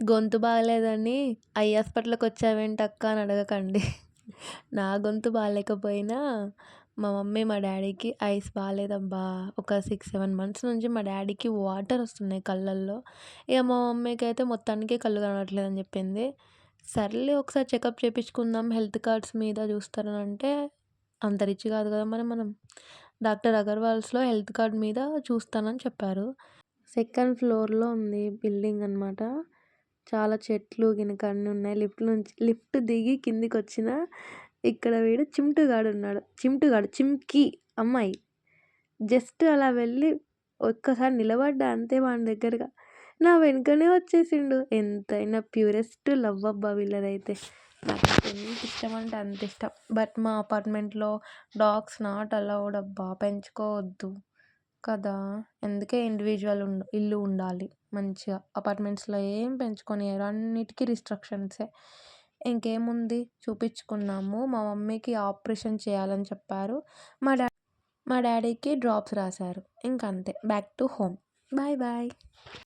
గొంతు బాలేదని ఐ హాస్పిటల్‌కొచ్చావేంటక్కా అని అడగకండి. నా గొంతు బాలేకపోయినా మా మమ్మీ, మా డ్యాడీకి ఐస్ బాలేదబ్బా! ఒక 6, 7 మంత్స్ నుంచి మా డ్యాడీకి వాటరొస్తున్నాయి కళ్ళల్లో. ఇగ మా మమ్మీకైతే మొత్తానికే కళ్ళు కనబడట్లేదని జెప్పింది. సర్లే ఒకసారి చెకప్ చేపించుకుందాం హెల్త్ కార్డ్స్ మీద చూస్తారనంటే, అంత రిచ్ కాదు కదా మరి మనం. డాక్టర్ అగర్వాల్స్‌లో హెల్త్ కార్డ్ మీద చూస్తానని చెప్పారు. సెకండ్ ఫ్లోర్‌లో ఉంది బిల్డింగ్ అనమాట. చాలా చెట్లు గినక అన్నీ ఉన్నాయి. లిఫ్ట్ దిగి కిందికొచ్చినా ఇక్కడ వీడు చింటూగాడున్నాడు. చింటూగాడు, చింకీ అమ్మాయి. జస్ట్ అలా వెళ్ళి ఒక్కసారి నిలబడ్డా అంతే వాని దగ్గరగా. నా వెనకనే వచ్చేసిండు. ఎంతైనా ప్యూరెస్ట్ లవ్ అబ్బా వీళ్ళదైతే. నాకైతే ఎంత ఇష్టమంటే అంత ఇష్టం. బట్ మా అపార్ట్మెంట్‌లో డాగ్స్ నాట్ అలౌడ్ అబ్బా! పెంచుకోవద్దు కదా! అందుకే ఇండివిడ్యువల్ ఇల్లు ఉండాలి మంచిగా. అపార్ట్మెంట్స్‌లో ఏం పెంచుకోనియ్యరు. అన్నిటికి రిస్ట్రిక్షన్సే. ఇంకేముంది చూపించుకున్నాము. మా మమ్మీకి ఆపరేషన్ చేయాలని చెప్పారు. మా డా మా డ్యాడీకి డ్రాప్స్ రాశారు. ఇంకంతే back to home. Bye bye.